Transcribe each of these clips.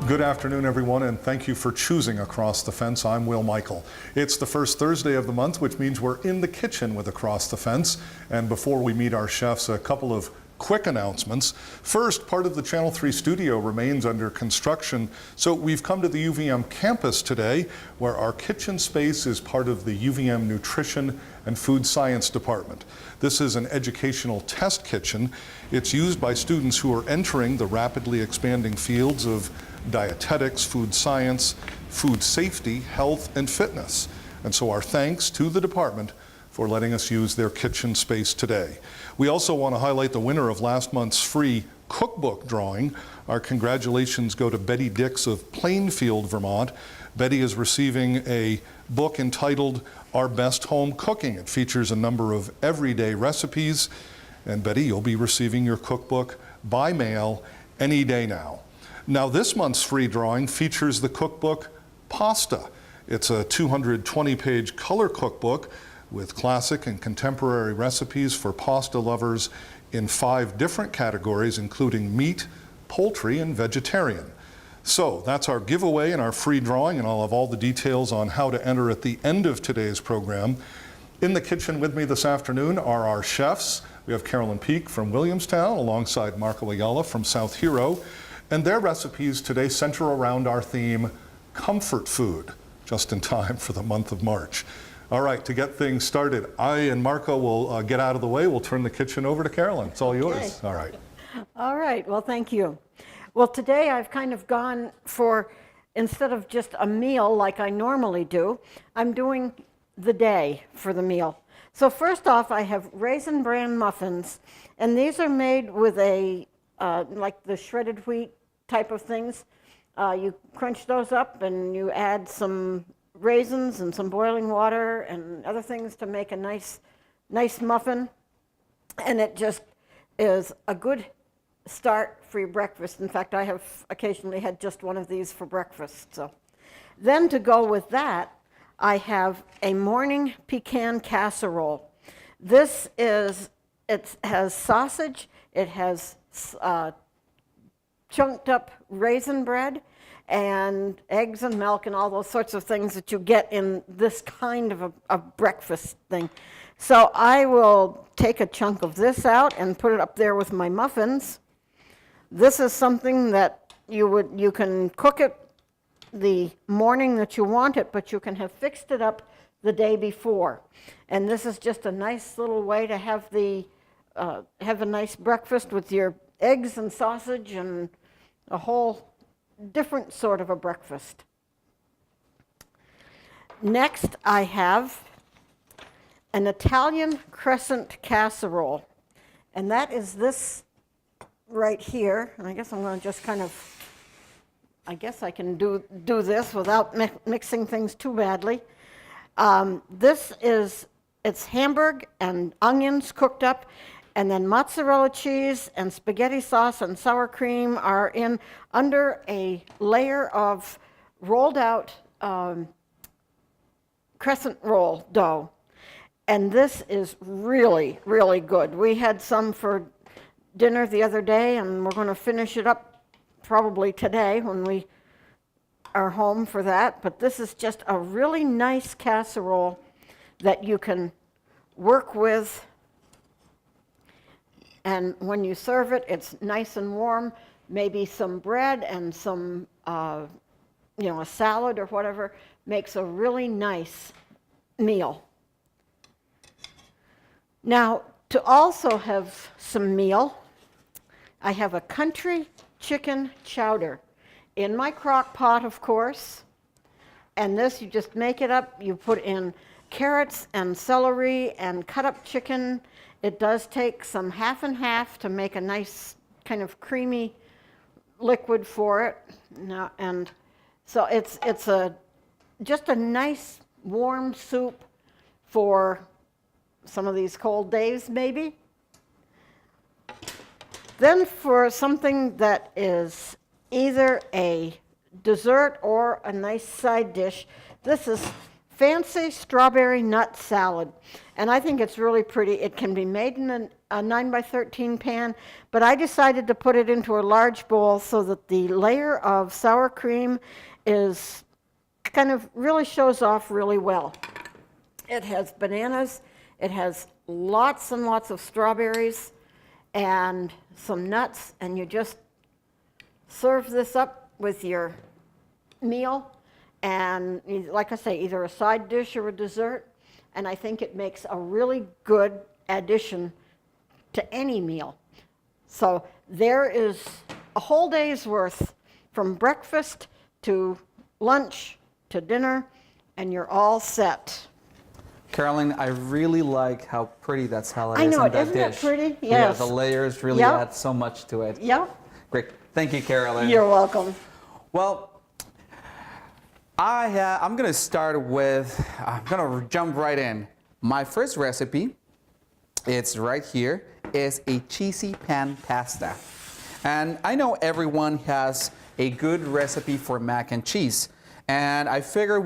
Good afternoon, everyone, and thank you for choosing Across the Fence. I'm Will Michael. It's the first Thursday of the month, which means we're in the kitchen with Across the Fence. And before we meet our chefs, a couple of quick announcements. First, part of the Channel 3 studio remains under construction, so we've come to the UVM campus today, where our kitchen space is part of the UVM Nutrition and Food Science Department. This is an educational test kitchen. It's used by students who are entering the rapidly expanding fields of dietetics, food science, food safety, health, and fitness. And so our thanks to the department for letting us use their kitchen space today. We also want to highlight the winner of last month's free cookbook drawing. Our congratulations go to Betty Dix of Plainfield, Vermont. Betty is receiving a book entitled Our Best Home Cooking. It features a number of everyday recipes. And Betty, you'll be receiving your cookbook by mail any day now. Now, this month's free drawing features the cookbook Pasta. It's a 220-page color cookbook with classic and contemporary recipes for pasta lovers in 5 different categories, including meat, poultry, and vegetarian. So that's our giveaway and our free drawing, and I'll have all the details on how to enter at the end of today's program. In the kitchen with me this afternoon are our chefs. We have Carolyn Peak from Williamstown alongside Marco Ayala from South Hero. And their recipes today center around our theme, comfort food, just in time for the month of March. All right, to get things started, I and Marco will get out of the way. We'll turn the kitchen over to Carolyn. It's all yours. Okay. All right. All right, well, thank you. Well, today I've kind of gone for, instead of just a meal like I normally do, I'm doing the day for the meal. So first off, I have Raisin Bran muffins, and these are made with a like the shredded wheat type of things. You crunch those up and you add some raisins and some boiling water and other things to make a nice muffin. And it just is a good start for your breakfast. In fact, I have occasionally had just one of these for breakfast. So then to go with that, I have a morning pecan casserole. This is, it has sausage, it has chunked up raisin bread and eggs and milk and all those sorts of things that you get in this kind of a breakfast thing. So I will take a chunk of this out and put it up there with my muffins. This is something that you can cook it the morning that you want it, but you can have fixed it up the day before. And this is just a nice little way to have a nice breakfast with your eggs and sausage and a whole different sort of a breakfast. Next, I have an Italian Crescent casserole, and that is this right here. And I guess I'm going to just kind of, I guess I can do this without mixing things too badly. It's Hamburg and onions cooked up, and then mozzarella cheese and spaghetti sauce and sour cream are in under a layer of rolled out crescent roll dough. And this is really, really good. We had some for dinner the other day, and we're going to finish it up probably today when we are home for that. But this is just a really nice casserole that you can work with. And when you serve it, it's nice and warm, maybe some bread and some, a salad or whatever, makes a really nice meal. Now, to also have some meal, I have a country chicken chowder in my crock pot, of course. And this, you just make it up. You put in carrots and celery and cut up chicken. It does take some half and half to make a nice kind of creamy liquid for it. Now, and so it's just a nice warm soup for some of these cold days, maybe. Then for something that is either a dessert or a nice side dish. This is fancy strawberry nut salad, and I think it's really pretty. It can be made in a 9 by 13 pan, but I decided to put it into a large bowl so that the layer of sour cream is kind of really shows off really well. It has bananas, it has lots and lots of strawberries and some nuts, and you just serve this up with your meal, and like I say, either a side dish or a dessert, and I think it makes a really good addition to any meal. So there is a whole day's worth from breakfast to lunch to dinner, and you're all set. Carolyn, I really like how pretty that salad I is know in it, that isn't dish. it pretty? Yeah, Yes. the layers really Yep. add so much to it. Yep, Great. Thank you, Carolyn. you're welcome. Well, I'm going to start with, I'm going to jump right in. My first recipe, it's right here, is a cheesy pan pasta. And I know everyone has a good recipe for mac and cheese, and I figured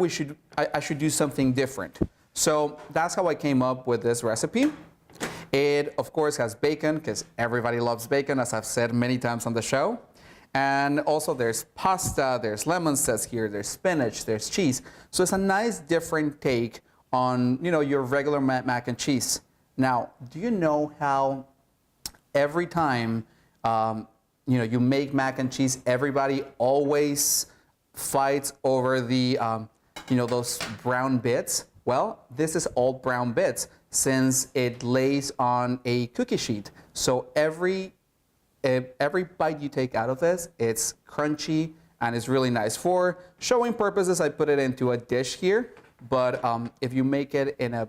I should do something different. So that's how I came up with this recipe. It, of course, has bacon, because everybody loves bacon, as I've said many times on the show. And also there's pasta, there's lemon zest here, there's spinach, there's cheese. So it's a nice different take on, your regular mac and cheese. Now, do you know how every time, you make mac and cheese, everybody always fights over the, those brown bits? Well, this is all brown bits since it lays on a cookie sheet. So every bite you take out of this, it's crunchy and it's really nice. For showing purposes, I put it into a dish here, but if you make it in a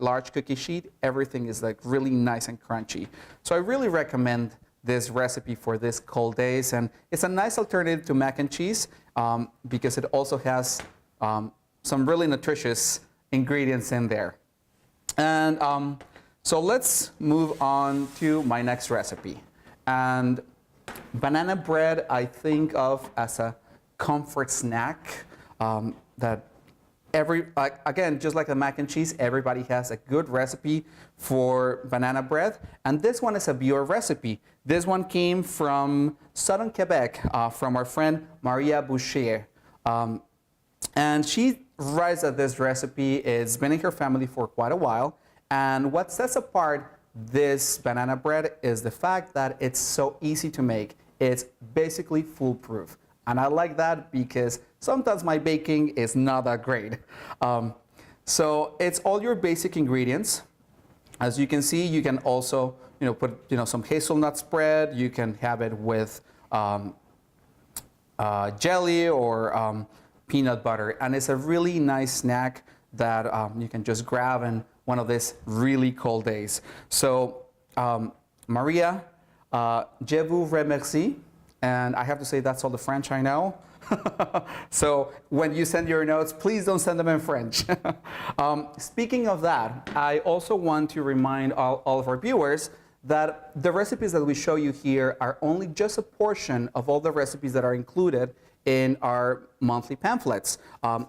large cookie sheet, everything is like really nice and crunchy. So I really recommend this recipe for this cold days, and it's a nice alternative to mac and cheese because it also has some really nutritious ingredients in there. And so let's move on to my next recipe. And banana bread, I think of as a comfort snack that again, just like the mac and cheese, everybody has a good recipe for banana bread. And this one is a viewer recipe. This one came from southern Quebec, from our friend Maria Boucher. And she writes that this recipe has been in her family for quite a while. And what sets apart this banana bread is the fact that it's so easy to make. It's basically foolproof. And I like that because sometimes my baking is not that great. So it's all your basic ingredients. As you can see, you can also put some hazelnut spread. You can have it with jelly or peanut butter. And it's a really nice snack that you can just grab in one of these really cold days. So Maria, je vous remercie. And I have to say that's all the French I know. So when you send your notes, please don't send them in French. Speaking of that, I also want to remind all of our viewers that the recipes that we show you here are only just a portion of all the recipes that are included in our monthly pamphlets.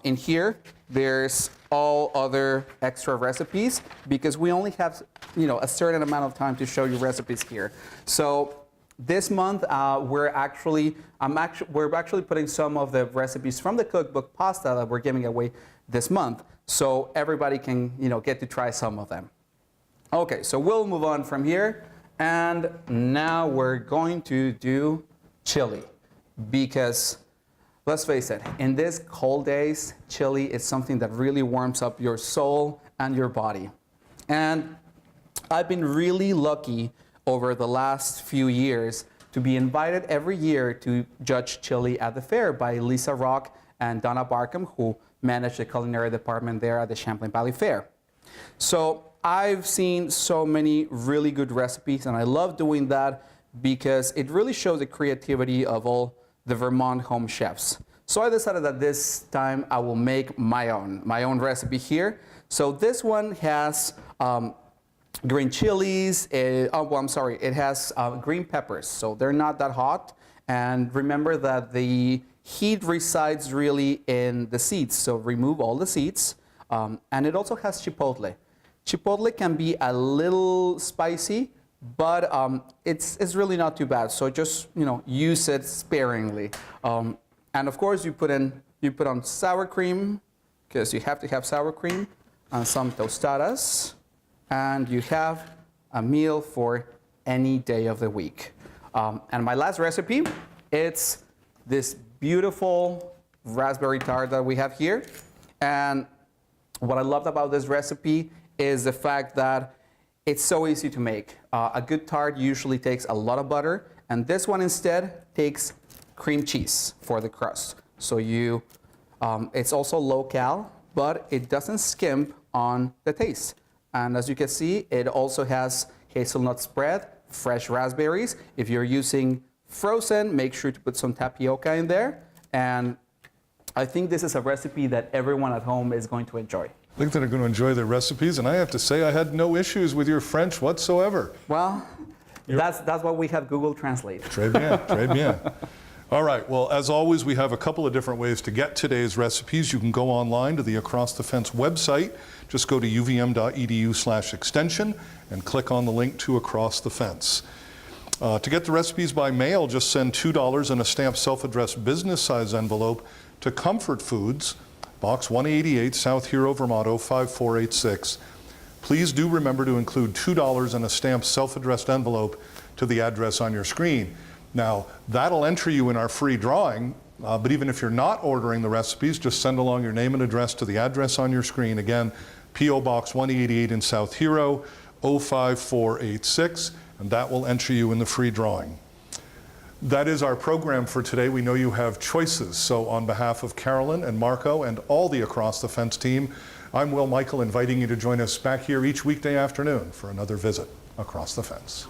In here, there's all other extra recipes because we only have a certain amount of time to show you recipes here. So this month, we're actually putting some of the recipes from the cookbook pasta that we're giving away this month, so everybody can get to try some of them. Okay, so we'll move on from here, and now we're going to do chili, because let's face it, in these cold days, chili is something that really warms up your soul and your body. And I've been really lucky over the last few years to be invited every year to judge chili at the fair by Lisa Rock and Donna Barkham, who manage the culinary department there at the Champlain Valley Fair. So I've seen so many really good recipes, and I love doing that because it really shows the creativity of all the Vermont home chefs. So I decided that this time I will make my own recipe here. So this one has green chilies, it has green peppers, so they're not that hot. And remember that the heat resides really in the seeds, so remove all the seeds. And it also has chipotle. Chipotle can be a little spicy, but it's really not too bad. So just use it sparingly. And of course you put on sour cream, because you have to have sour cream, and some tostadas, and you have a meal for any day of the week. And my last recipe, it's this beautiful raspberry tart that we have here. And what I loved about this recipe is the fact that it's so easy to make. A good tart usually takes a lot of butter, and this one instead takes cream cheese for the crust. So it's also low cal, but it doesn't skimp on the taste. And as you can see, it also has hazelnut spread, fresh raspberries. If you're using frozen, make sure to put some tapioca in there. And I think this is a recipe that everyone at home is going to enjoy. I think they're going to enjoy their recipes, and I have to say I had no issues with your French whatsoever. Well, that's what we have Google Translate. Très bien, très bien. All right, well, as always, we have a couple of different ways to get today's recipes. You can go online to the Across the Fence website. Just go to uvm.edu/extension and click on the link to Across the Fence. To get the recipes by mail, just send $2 in a stamped self-addressed business-size envelope to Comfort Foods, Box 188, South Hero, Vermont 05486. Please do remember to include $2 in a stamped self-addressed envelope to the address on your screen. Now, that'll enter you in our free drawing, but even if you're not ordering the recipes, just send along your name and address to the address on your screen. Again, P.O. Box 188 in South Hero, 05486, and that will enter you in the free drawing. That is our program for today. We know you have choices, so on behalf of Carolyn and Marco and all the Across the Fence team, I'm Will Michael, inviting you to join us back here each weekday afternoon for another visit Across the Fence.